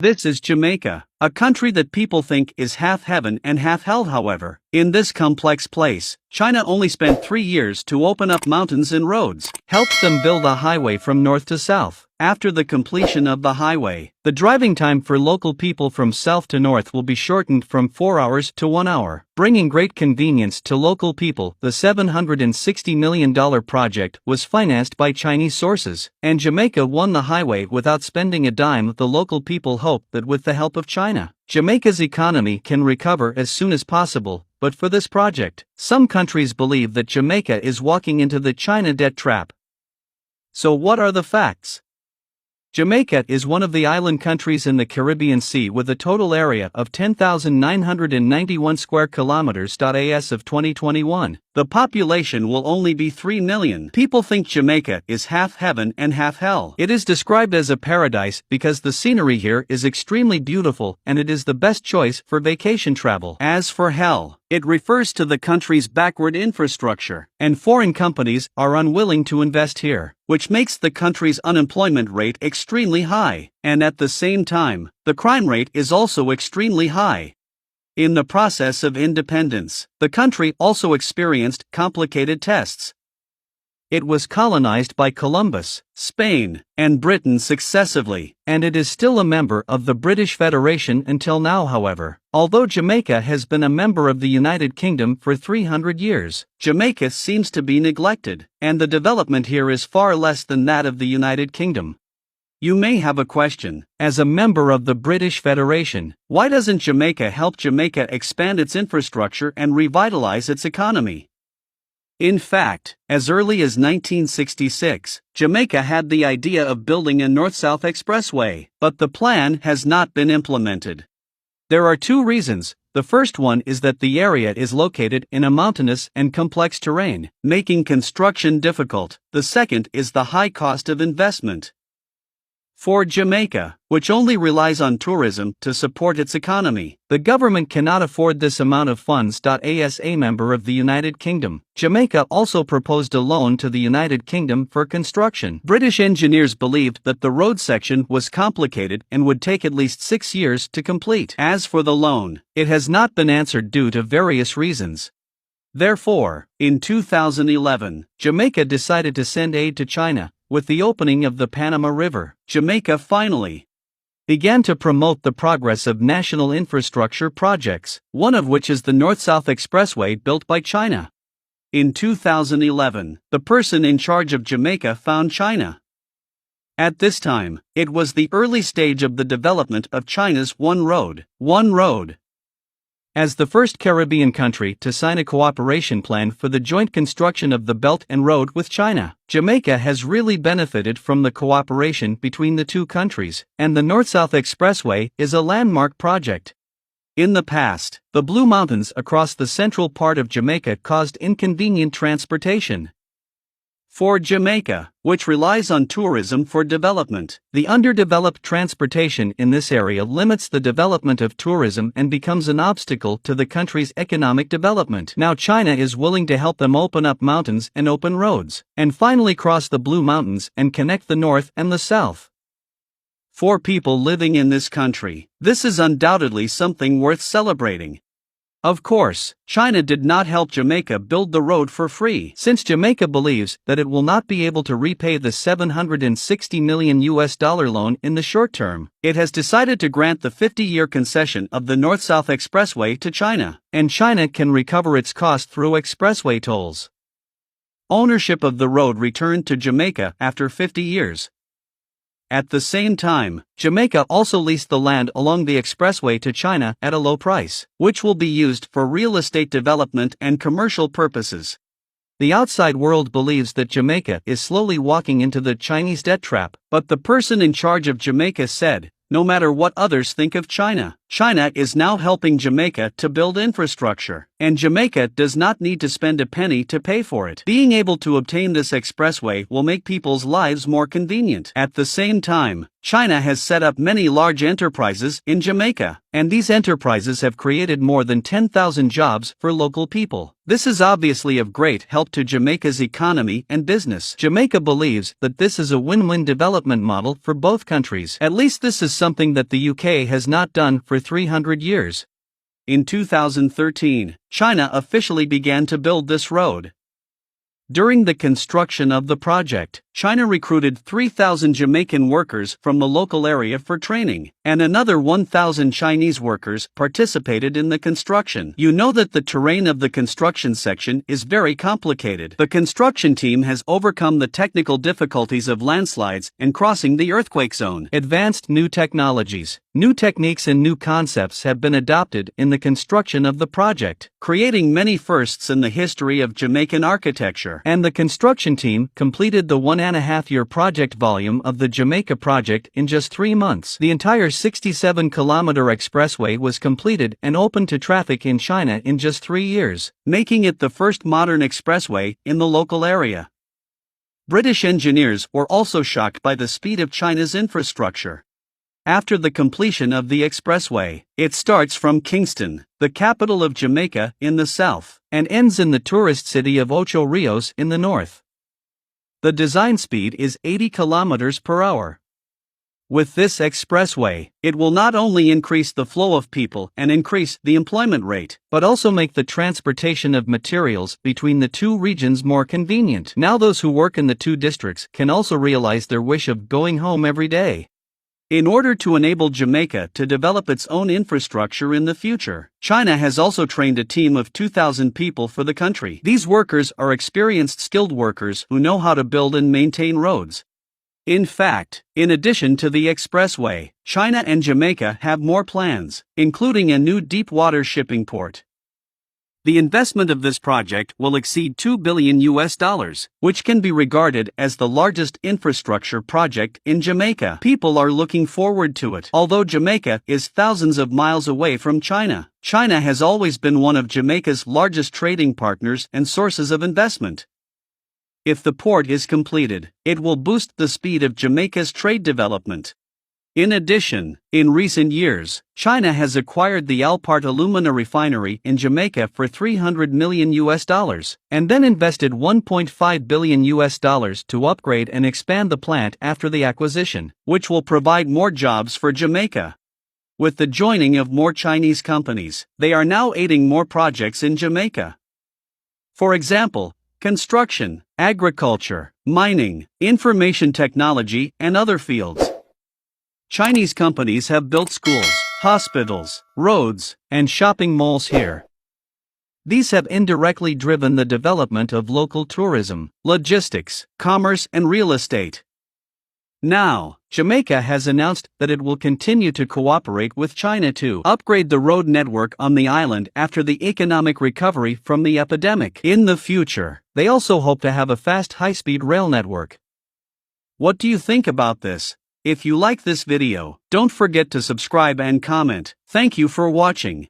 This is Jamaica, a country that people think is half heaven and half hell. However, in this complex place, China only spent 3 years to open up mountains and roads, helped them build a highway from north to south. After the completion of the highway, the driving time for local people from south to north will be shortened from 4 hours to 1 hour, bringing great convenience to local people. The $760 million project was financed by Chinese sources, and Jamaica won the highway without spending a dime. The local people hope that with the help of China, Jamaica's economy can recover as soon as possible. But for this project, some countries believe that Jamaica is walking into the China debt trap. So what are the facts? Jamaica is one of the island countries in the Caribbean Sea with a total area of 10,991 square kilometers. As of 2021, the population will only be 3 million. People think Jamaica is half heaven and half hell. It is described as a paradise because the scenery here is extremely beautiful and it is the best choice for vacation travel. As for hell, it refers to the country's backward infrastructure, and foreign companies are unwilling to invest here, which makes the country's unemployment rate extremely high, and at the same time, the crime rate is also extremely high. In the process of independence, the country also experienced complicated tests. It was colonized by Columbus, Spain, and Britain successively, and it is still a member of the British Federation until now. However, although Jamaica has been a member of the United Kingdom for 300 years, Jamaica seems to be neglected, and the development here is far less than that of the United Kingdom. You may have a question: as a member of the British Federation, why doesn't Jamaica help Jamaica expand its infrastructure and revitalize its economy? In fact, as early as 1966, Jamaica had the idea of building a north-south expressway, but the plan has not been implemented. There are 2 reasons. The first one is that the area is located in a mountainous and complex terrain, making construction difficult. The second is the high cost of investment. For Jamaica, which only relies on tourism to support its economy, the government cannot afford this amount of funds. As a member of the United Kingdom, Jamaica also proposed a loan to the United Kingdom for construction. British engineers believed that the road section was complicated and would take at least 6 years to complete. As for the loan, it has not been answered due to various reasons. Therefore, in 2011, Jamaica decided to send aid to China. With the opening of the Panama River, Jamaica finally began to promote the progress of national infrastructure projects, one of which is the North-South Expressway built by China. In 2011, the person in charge of Jamaica found China. At this time, it was the early stage of the development of China's One Road. As the first Caribbean country to sign a cooperation plan for the joint construction of the Belt and Road with China, Jamaica has really benefited from the cooperation between the 2 countries, and the North-South Expressway is a landmark project. In the past, the Blue Mountains across the central part of Jamaica caused inconvenient transportation. For Jamaica, which relies on tourism for development, the underdeveloped transportation in this area limits the development of tourism and becomes an obstacle to the country's economic development. Now China is willing to help them open up mountains and open roads, and finally cross the Blue Mountains and connect the north and the south. For people living in this country, this is undoubtedly something worth celebrating. Of course, China did not help Jamaica build the road for free. Since Jamaica believes that it will not be able to repay the $760 million loan in the short term, it has decided to grant the 50-year concession of the North-South Expressway to China, and China can recover its cost through expressway tolls. Ownership of the road returned to Jamaica after 50 years. At the same time, Jamaica also leased the land along the expressway to China at a low price, which will be used for real estate development and commercial purposes. The outside world believes that Jamaica is slowly walking into the Chinese debt trap, but the person in charge of Jamaica said, no matter what others think of China, China is now helping Jamaica to build infrastructure, and Jamaica does not need to spend a penny to pay for it. Being able to obtain this expressway will make people's lives more convenient. At the same time, China has set up many large enterprises in Jamaica, and these enterprises have created more than 10,000 jobs for local people. This is obviously of great help to Jamaica's economy and business. Jamaica believes that this is a win-win development model for both countries. At least this is something that the UK has not done for 300 years. In 2013, China officially began to build this road. During the construction of the project, China recruited 3,000 Jamaican workers from the local area for training, and another 1,000 Chinese workers participated in the construction. You know that the terrain of the construction section is very complicated. The construction team has overcome the technical difficulties of landslides and crossing the earthquake zone. Advanced new technologies, new techniques and new concepts have been adopted in the construction of the project, creating many firsts in the history of Jamaican architecture. And the construction team completed the 1.5-year project volume of the Jamaica project in just 3 months. The entire 67-kilometer expressway was completed and opened to traffic in China in just 3 years, making it the first modern expressway in the local area. British engineers were also shocked by the speed of China's infrastructure. After the completion of the expressway, it starts from Kingston, the capital of Jamaica, in the south, and ends in the tourist city of Ocho Rios in the north. The design speed is 80 kilometers per hour. With this expressway, it will not only increase the flow of people and increase the employment rate, but also make the transportation of materials between the two regions more convenient. Now those who work in the two districts can also realize their wish of going home every day. In order to enable Jamaica to develop its own infrastructure in the future, China has also trained a team of 2,000 people for the country. These workers are experienced skilled workers who know how to build and maintain roads. In fact, in addition to the expressway, China and Jamaica have more plans, including a new deep-water shipping port. The investment of this project will exceed $2 billion, which can be regarded as the largest infrastructure project in Jamaica. People are looking forward to it. Although Jamaica is thousands of miles away from China, China has always been one of Jamaica's largest trading partners and sources of investment. If the port is completed, it will boost the speed of Jamaica's trade development. In addition, in recent years, China has acquired the Alpart alumina refinery in Jamaica for $300 million, and then invested $1.5 billion to upgrade and expand the plant after the acquisition, which will provide more jobs for Jamaica. With the joining of more Chinese companies, they are now aiding more projects in Jamaica. For example, construction, agriculture, mining, information technology, and other fields. Chinese companies have built schools, hospitals, roads, and shopping malls here. These have indirectly driven the development of local tourism, logistics, commerce, and real estate. Now, Jamaica has announced that it will continue to cooperate with China to upgrade the road network on the island after the economic recovery from the epidemic. In the future, they also hope to have a fast high-speed rail network. What do you think about this? If you like this video, don't forget to subscribe and comment. Thank you for watching.